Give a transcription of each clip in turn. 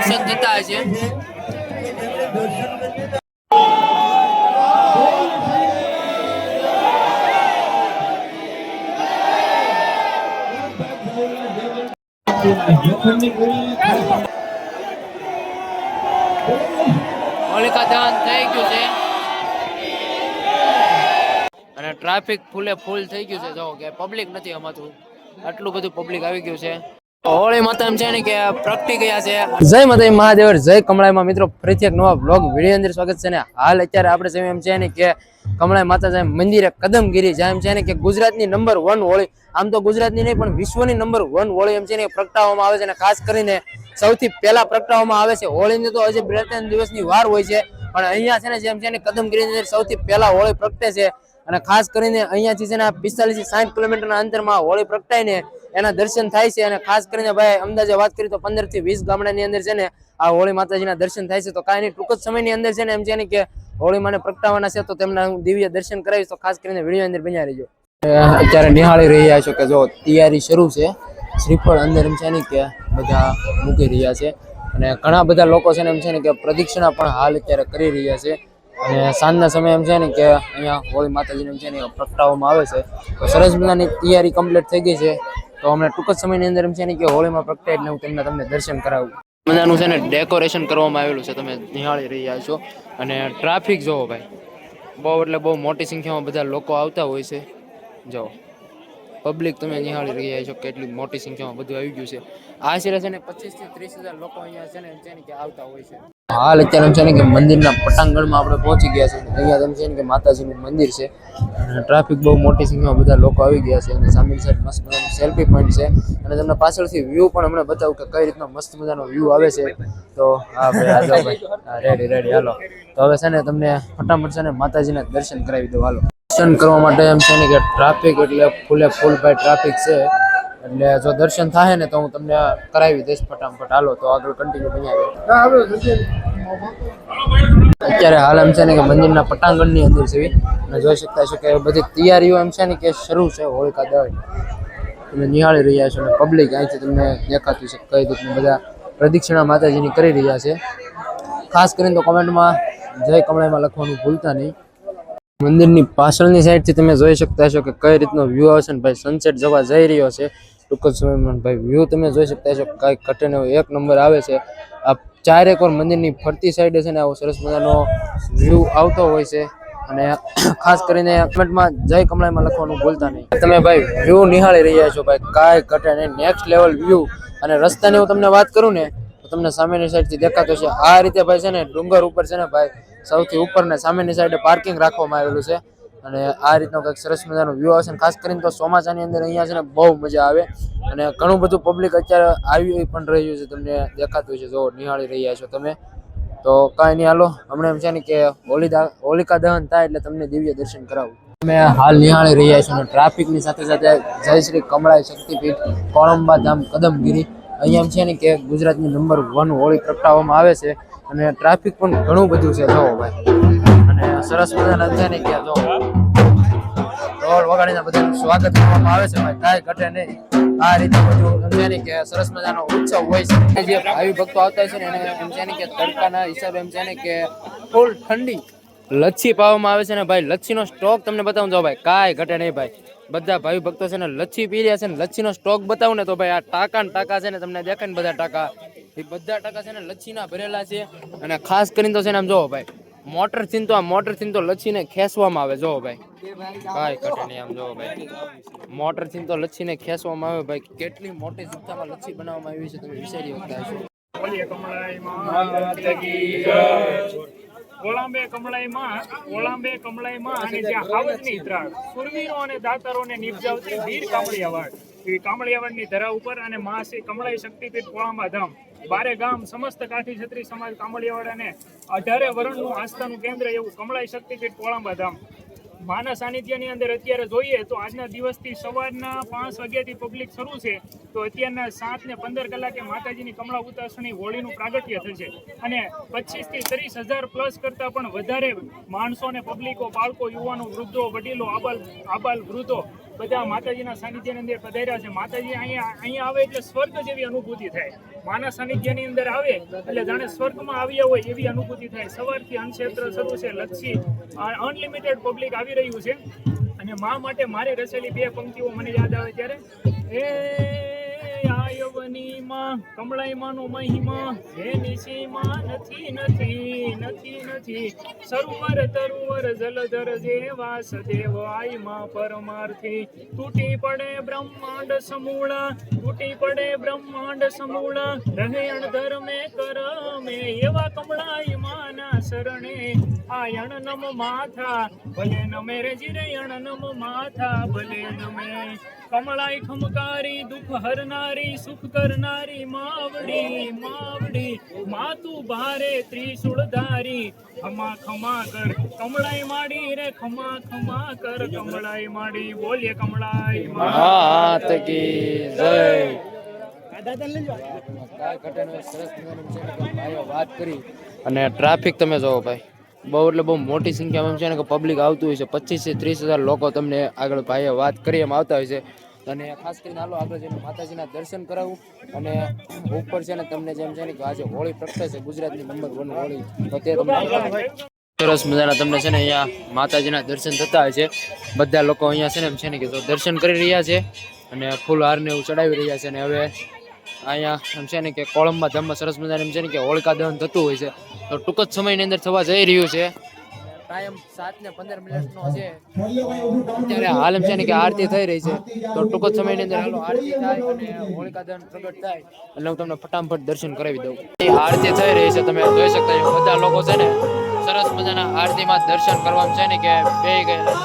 દર્શન થતા હશે. હોલિકા દહન થઈ ગયું છે અને ટ્રાફિક ફૂલે ફૂલ થઈ ગયું છે. જો કે પબ્લિક નથી અમાતું, આટલું બધું પબ્લિક આવી ગયું છે. હોળી માતા એમ છે ને કે પ્રગટી ગયા છે. જય માતા મહાદેવ, જય કમળાઈમાં મિત્રો, ફરીથી એક નવા બ્લોગ વિડીયો અંદર સ્વાગત છે. ને હાલ અત્યારે આપણે જેમ એમ છે ને કે કમળાઈ માતા મંદિરે કદમગીરી જ્યાં એમ છે ને કે ગુજરાતની નંબર 1 હોળી, આમ તો ગુજરાતની નહીં પણ વિશ્વની નંબર 1 હોળી એમ છે ને પ્રગટાવવામાં આવે છે. અને ખાસ કરીને સૌથી પહેલા પ્રગટાવવામાં આવે છે. હોળીની તો હજી 2-3 દિવસની વાર હોય છે, પણ અહીંયા છે ને જેમ છે ને કદમગીરીની અંદર સૌથી પહેલા હોળી પ્રગટે છે. અને ખાસ કરીને અહીંયાથી છે ને 45 થી 60 કિલોમીટરના અંતરમાં હોળી પ્રગટાઈને એના દર્શન થાય છે. અને ખાસ કરીને ભાઈ અંદાજે વાત કરી તો 15 થી 20 ગામડાની અંદર છે ને આ હોળી માતાજીના દર્શન થાય છે. તો કાંઈ નહીં, ટૂંક જ સમયની અંદર છે ને એમ છે ને કે હોળી માને પ્રગટાવવાના છે, તો તેમના હું દિવ્ય દર્શન કરાવીશ. તો ખાસ કરીને વિડીયો અંદર બન્યા રહેજો. અત્યારે નિહાળી રહ્યા છો કે જો તૈયારી શરૂ છે. શ્રીફળ અંદર એમ છે ને કે બધા મૂકી રહ્યા છે અને ઘણા બધા લોકો છે ને એમ છે ને કે પ્રદક્ષિણા પણ હાલ અત્યારે કરી રહ્યા છે. અને સાંજના સમય એમ છે ને કે અહીંયા હોળી માતાજીને એમ છે ને પ્રગટાવવામાં આવે છે. તો સરસ મજાની તૈયારી કમ્પ્લીટ થઈ ગઈ છે. તો હમણાં ટૂંક જ સમયની અંદર એમ છે ને કે હોળીમાં પ્રગટાય એટલે હું તમને દર્શન કરાવું. મજાનું છે ને ડેકોરેશન કરવામાં આવેલું છે, તમે નિહાળી રહ્યા છો. અને ટ્રાફિક જોવો ભાઈ, બહુ એટલે બહુ મોટી સંખ્યામાં બધા લોકો આવતા હોય છે. જો પબ્લિક તમે નિહાળી રહ્યા છો કેટલી મોટી સંખ્યામાં બધું આવી ગયું છે. આશરે છે ને 25 થી 30,000 લોકો અહીંયા છે ને કે આવતા હોય છે. હાલ અત્યારે છે ને કે મંદિરના પટાંગણમાં આપણે પહોંચી ગયા છે. અહીંયા તેમ છે ને કે માતાજીનું મંદિર છે અને ટ્રાફિક બહુ મોટી સંખ્યામાં બધા લોકો આવી ગયા છે. અને સામેની સાઈડ મસ્ત મજાનું સેલ્ફી પોઈન્ટ છે. અને તમને પાછળથી વ્યૂ પણ હમણાં બતાવું કે કઈ રીતનો મસ્ત મજાનો વ્યૂ આવે છે. તો હા ભાઈ, હાલો ભાઈ, રેડી હાલો. તો હવે છે ને તમને ફટાફટ છે ને માતાજીના દર્શન કરાવી દો. હાલો દર્શન કરવા માટે એમ છે ને કે ટ્રાફિક એટલે ફૂલે ફૂલ ભાઈ ટ્રાફિક છે. એટલે જો દર્શન થાય ને તો હું તમને કરાવી દઈશ ફટાફટ. હાલો તો આગળ કન્ટિન્યુ બન્યા. અત્યારે હાલ એમ છે ને કે મંદિરના પટાંગણની અંદર છે અને જોઈ શકતા છો કે બધી તૈયારીઓ એમ છે ને કે શરૂ છે. હોળિકા દહન તમે નિહાળી રહ્યા છો અને પબ્લિક અહીંથી તમને દેખાતું છે કઈ રીતનું બધા પ્રદક્ષિણા માતાજીની કરી રહ્યા છે. ખાસ કરીને તો કમેન્ટમાં જય કમળાઈમાં લખવાનું ભૂલતા નહીં. મંદિરની પાછળની સાઈડથી તમે જોઈ શકતા છો કે કઈ રીતનો વ્યૂ આવશે ને ભાઈ સનસેટ જવા જઈ રહ્યો છે ટૂંક જ સમયમાં. ભાઈ વ્યૂ તમે જોઈ શકતા છો કાંઈ ઘટેને એક નંબર આવે છે. આ ચારેક વાર મંદિરની ફરતી સાઈડે છે ને આવો સરસ મજાનો વ્યૂ આવતો હોય છે. અને ખાસ કરીને કમેન્ટમાં જય કમળાઈમાં લખવાનું ભૂલતા નહીં. તમે ભાઈ વ્યૂ નિહાળી રહ્યા છો ભાઈ, કાંઈ ઘટે નહીં, નેક્સ્ટ લેવલ વ્યૂ. અને રસ્તાની હું તમને વાત કરું ને તો તમને સામેની સાઈડથી દેખાતો છે આ રીતે ભાઈ છે ને ડુંગર ઉપર છે ને ભાઈ સૌથી ઉપર ને સામેની સાઈડે પાર્કિંગ રાખવામાં આવેલું છે. અને આ રીતનો કંઈક સરસ મજાનો વ્યૂ આવશે. ખાસ કરીને તો ચોમાસાની અંદર અહીંયા છે ને બહુ મજા આવે. અને ઘણું બધું પબ્લિક અત્યારે આવી પણ રહ્યું છે, તમને દેખાતું છે. જો નિહાળી રહ્યા છો તમે. તો કાંઈ નહીં, હાલો હમણાં એમ છે ને કે હોલિકા દહન થાય એટલે તમને દિવ્ય દર્શન કરાવું. તમે હાલ નિહાળી રહ્યા છો અને ટ્રાફિકની સાથે સાથે જય શ્રી કમળાઈ શક્તિપીઠ કોળંબા ધામ કદમગીરી અહીંયા એમ છે ને કે ગુજરાતની નંબર 1 હોળી પ્રગટાવવામાં આવે છે. અને ટ્રાફિક પણ ઘણું બધું છે જોવો ભાઈ. અને સરસ મજાના છે ને કે જો ઢોલ વગાડીને બધાનું સ્વાગત કરવામાં આવે છે ભાઈ, કાંઈ ઘટે નહીં. આ રીતે બધું એમ છે ને કે સરસ મજાનો ઉત્સવ હોય છે. જે ભાવિ ભક્તો આવતા હોય છે ને એને એમ છે ને કે તડકાના હિસાબે એમ છે ને કે ફૂલ ઠંડી લચ્છી પાવામાં આવે છે. ને ભાઈ લચ્છીનો સ્ટોક તમને બતાવું જો ભાઈ, કાંઈ ઘટે નહીં ભાઈ. બધા ભાવિ ભક્તો છે ને લચ્છી પી રહ્યા છે ને લચ્છીનો સ્ટોક બતાવું ને તો ભાઈ આ ટાંકા ને ટાંકા છે ને તમને દેખાય ને બધા ટાંકા, એ બધા ટાંકા છે ને લચ્છીના ભરેલા છે. અને ખાસ કરીને તો છે ને આમ જોવો ભાઈ મોટરથી તો લચ્છીને ખેંચવામાં આવે. જોવો ભાઈ કાંઈ ઘટે નહીં. આમ જોવો ભાઈ મોટરથી તો લચ્છીને ખેંચવામાં આવે ભાઈ. કેટલી મોટી જથ્થામાં લચ્છી બનાવવામાં આવી છે તમે વિચારી શકતા છો. ઓળાંબે કમળાઈમાં અને જ્યાં હાવજની ત્રાળ સુરવીરો અને દાતારોને નિપજાવતી વીર કામળિયાવાડ એવી કામળિયાવાડની ધરા ઉપર અને મહાશ્રી કમળાઈ શક્તિપીઠ કોળાંબા ધામ 12 ગામ સમસ્ત કાઠી ક્ષત્રિય સમાજ કામળિયાવાડ અને 18 વરણનું આસ્થાનું કેન્દ્ર એવું કમળાઈ શક્તિપીઠ કોળાંબા ધામ. માના સાનિધ્યની અંદર અત્યારે જોઈએ તો આજના દિવસથી સવારના 5 વાગ્યાથી પબ્લિક શરૂ છે તો અત્યારના 7 ને 15 કલાકે માતાજીની કમળા ઉતાસણી હોળીનું પ્રાગટ્ય થશે. અને 25 થી 30,000 પ્લસ કરતાં પણ વધારે માણસો અને પબ્લિકો, બાળકો, યુવાનો, વૃદ્ધો, વડીલો, આબાલ વૃદ્ધો બધા માતાજીના સાનિધ્યની અંદર પધાર્યા છે. માતાજી અહીંયા આવે એટલે સ્વર્ગ જેવી અનુભૂતિ થાય. માના સાનિધ્યની અંદર આવે એટલે જાણે સ્વર્ગમાં આવ્યા હોય એવી અનુભૂતિ થાય. સવારથી અન્નક્ષેત્ર શરૂ છે, લચ્છી અનલિમિટેડ પબ્લિક આવી રહ્યું છે. અને મા માટે મારી રચેલી બે પંક્તિઓ મને યાદ આવે ત્યારે, એ આયવની માં કમળાઈ માનો મહિમા જેની સીમા નથી નથી નથી નથી. સરોવર તરુવર જલધર જેવા સદેવ આઈ માં પરમાર્થી. તૂટી પડે બ્રહ્માંડ સમૂળ, તૂટી પડે બ્રહ્માંડ સમૂળ, રહે અણધર્મે કરમે એવા કમળાઈ માના શરણે. આયણ નમ માથા ભલે નમે રે જીરયણ નમ માથા ભલે નમે. કમળાઈ ખમકારી દુઃખ હરનારી સુખ કરનારી માવડી માવડી. માતું ભારે ત્રિશુળધારી ખમા ખમા કર કમળાઈ માડી રે ખમા ખમા કર કમળાઈ માડી. બોલીએ કમળાઈ માત કી જય. સરસ ભાઈઓ વાત કરી. અને ટ્રાફિક તમે જોવો ભાઈ, બહુ એટલે બહુ મોટી સંખ્યામાં છે ને કે પબ્લિક આવતું હોય છે. 25 થી 30,000 લોકો તમને આગળ ભાઈએ વાત કરી એમ આવતા હોય છે. અને ખાસ કરીને હાલો આગળ જઈને માતાજીના દર્શન કરાવું. અને ઉપર છે ને તમને જેમ છે ને કે આજે હોળી પ્રગટે છે, ગુજરાતની નંબર 1 હોળી, તો તે તમને સરસ મજાના તમને છે ને અહીંયા માતાજીના દર્શન થતા હોય છે. બધા લોકો અહીંયા છે ને એમ છે ને કે દર્શન કરી રહ્યા છે અને ફૂલ હારને એવું ચડાવી રહ્યા છે. અને હવે અહીંયા એમ છે ને કે કોળંબા ધામમાં સરસ મજાનું એમ છે ને કે હોળિકા દહન થતું હોય છે. તો ટૂંક જ સમયની અંદર થવા જઈ રહ્યું છે. ટાઈમ 7:15 છે. અત્યારે હાલ એમ છે ને કે આરતી થઈ રહી છે. તો ટૂંક જ સમયની અંદર હાલો આરતી થાય અને હોળિકા દહન પ્રગટ થાય એટલે હું તમને ફટાફટ દર્શન કરાવી દઉં. આરતી થઈ રહી છે, તમે જોઈ શકતા છો. બધા લોકો છે ને સરસ મજાના આરતીમાં દર્શન કરવાનું છે ને કે બેહી ગયેલા.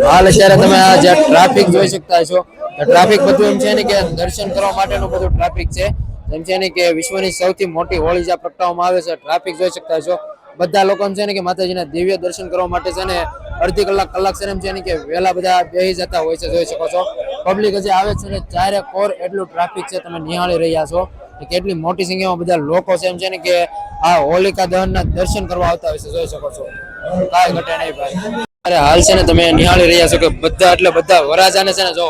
હાલ અત્યારે તમે આ જે ટ્રાફિક જોઈ શકતા છો, ટ્રાફિક બધું એમ છે ને કે દર્શન કરવા માટેનું બધું ટ્રાફિક છે. એમ છે ને કે વિશ્વની સૌથી મોટી હોળી જ્યાં પ્રગટાવવામાં આવે છે, ટ્રાફિક જોઈ શકતા છો. બધા લોકો છે ને કે માતાજીના દિવ્ય દર્શન કરવા માટે છે ને અડધી કલાક છે ને એમ છે ને કે વહેલા બધા બેસી જતા હોય છે, જોઈ શકો છો. પબ્લિક હજી આવે છે ને ચારે કોર એટલું ટ્રાફિક છે, તમે નિહાળી રહ્યા છો કેટલી મોટી સંખ્યામાં બધા લોકો છે એમ છે ને કે આ હોલિકા દહનના દર્શન કરવા આવતા હોય છે, જોઈ શકો છો. કાંઈ ઘટે નહીં ભાઈ. અરે હાલ છે ને તમે નિહાળી રહ્યા છો કે બધા એટલે બધા વરાજાને છે ને જો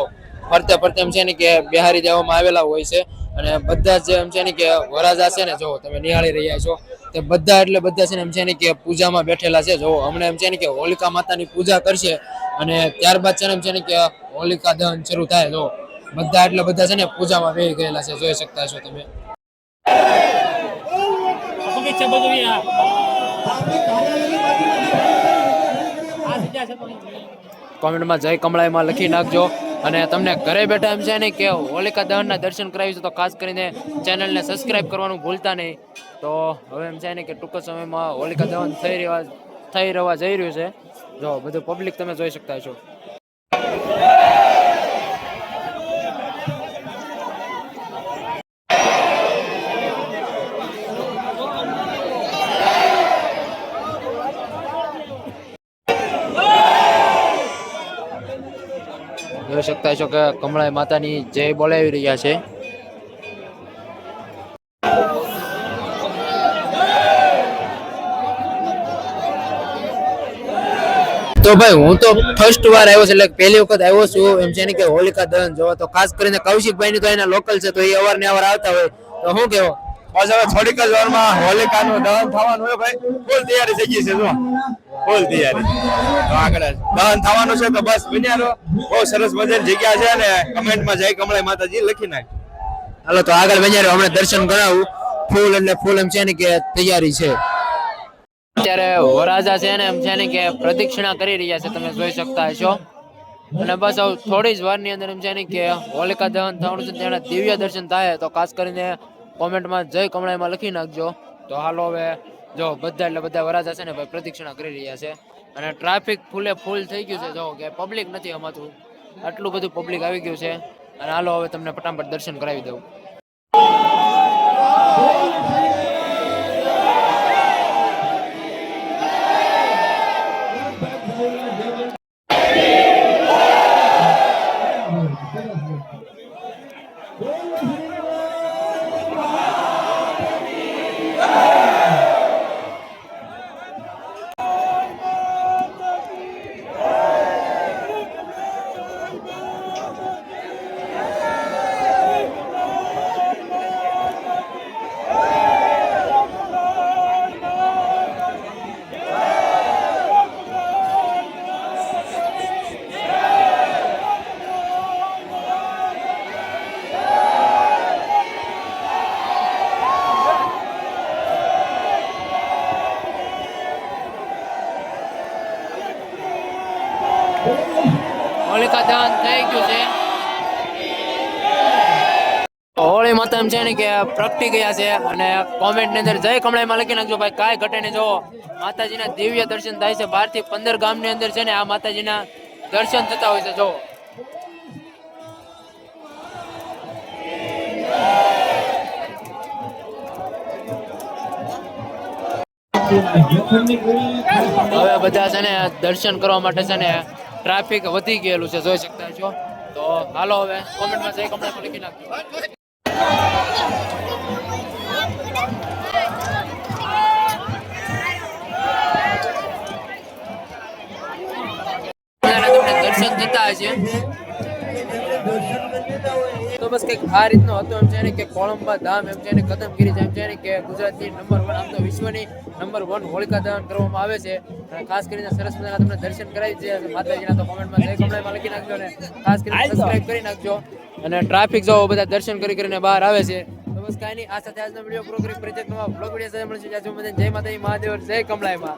ફરતે ફરતે એમ છે ને કે બિહારી દેવામાં આવેલા હોય છે. અને બધા જે એમ છે ને કે વરાજા છે ને જો તમે નિહાળી રહ્યા છો તે બધા એટલે બધા છે ને એમ છે ને કે પૂજામાં બેઠેલા છે. જો હમણાં એમ છે ને કે હોલિકા માતાની પૂજા કરશે અને ત્યારબાદ છે ને એમ છે ને કે હોલિકા દહન શરૂ થાય. જો બધા એટલે બધા છે ને પૂજામાં બેસી ગયેલા છે, જોઈ શકતા છો તમે. કોમેન્ટમાં જય કમળાઈમાં લખી નાખજો. અને તમને ઘરે બેઠા એમ છે ને કે હોલિકા દહનના દર્શન કરાવીશું તો ખાસ કરીને ચેનલને સબસ્ક્રાઇબ કરવાનું ભૂલતા નહીં. તો હવે એમ છે ને કે ટૂંક સમયમાં હોલિકા દહન થઈ રહેવા જઈ રહ્યું છે. જો બધું પબ્લિક તમે જોઈ શકતા છો. જોઈ શકતા છો કે કમળાઈ માતાની જય બોલાવી રહ્યા છે. તો ભાઈ હું તો ફર્સ્ટ વાર આવ્યો છું, એટલે પહેલી વખત આવ્યો છું એમ છે ને કે હોલિકા દહન જોવા. તો ખાસ કરીને કૌશિકભાઈ ની તો એના લોકલ છે, તો એ અવારનવાર આવતા હોય. તો શું કેવો બસ હવે થોડીક જ વારમાં હોલિકાનું દહન થવાનું હોય ભાઈ. ફૂલ તૈયારી થઈ ગઈ છે, જો ફૂલ તૈયારી. તો આગળ દહન થવાનું છે તો બસ બન્યા રહો. બહુ સરસ મજાની જગ્યા છે ને કમેન્ટમાં જય કમળાઈ માતાજી લખી નાખ. હાલો તો આગળ બન્યા રહો, હમણાં દર્શન કરાવું. ફૂલ એટલે ફૂલ એમ છે ને કે તૈયારી છે. અત્યારે વરાજા છે ને એમ છે ને કે પ્રદક્ષિણા કરી રહ્યા છે, તમે જોઈ શકતા છો. અને બસ હવે થોડી જ વારની અંદર એમ છે ને કે હોલિકા દહન થવાનું છે, તેના દિવ્ય દર્શન થાય. તો ખાસ કરીને કોમેન્ટમાં જય કમળાઈમાં લખી નાખજો. તો હાલો હવે જો બધા એટલે બધા વરાજા છે ને ભાઈ પ્રદક્ષિણા કરી રહ્યા છે. અને ટ્રાફિક ફૂલે ફૂલ થઈ ગયું છે, જો કે પબ્લિક નથી અમાતું, આટલું બધું પબ્લિક આવી ગયું છે. અને હાલો હવે તમને ફટાફટ દર્શન કરાવી દઉં. થઈ ગયું છે. હોળી માતા એમ છે ને કે પ્રગટી ગયા છે અને કોમેન્ટ ની અંદર જય કમળાઈમાં લખી નાખજો ભાઈ, કાંઈ ઘટે ને. જો માતાજીના દિવ્ય દર્શન થાય છે. 12 થી 15 ગામની અંદર છે ને આ માતાજીના દર્શન થતા હોય છે. જો હવે બધા છે ને દર્શન કરવા માટે છે ને ટ્રાફિક વધી ગયેલું છે, જોઈ શકતા છો. તો હાલો હવે કોમેન્ટમાં જય કમળાઈમાં લખી નાખજો. તમને દર્શન થતા હશે. તો બસ કંઈક આ રીતનો હતો એમ છે ને કે કોળંબા ધામ એમ છે ને કદમગીરી એમ છે ને કે ગુજરાતની નંબર 1 આમ તો વિશ્વની નંબર 1 હોલિકા દહન કરવામાં આવે છે. અને ખાસ કરીને સરસ મજાના તમને દર્શન કરાવી છે માતાજીના. તો કોમેન્ટમાં જય કમળાઈમાં લખી નાખજો અને ખાસ કરીને સબસ્ક્રાઇબ કરી નાખજો. અને ટ્રાફિક જો બધા દર્શન કરીને બહાર આવે છે. તો બસ કાંઈ નહીં, આ સાથે આજનો વિડીયો પૂરો કરી ફરી એક નવા બ્લોગ વિડીયો સાથે મળીશું. જય માતાજી, મહાદેવ, જય કમળાઈમાં.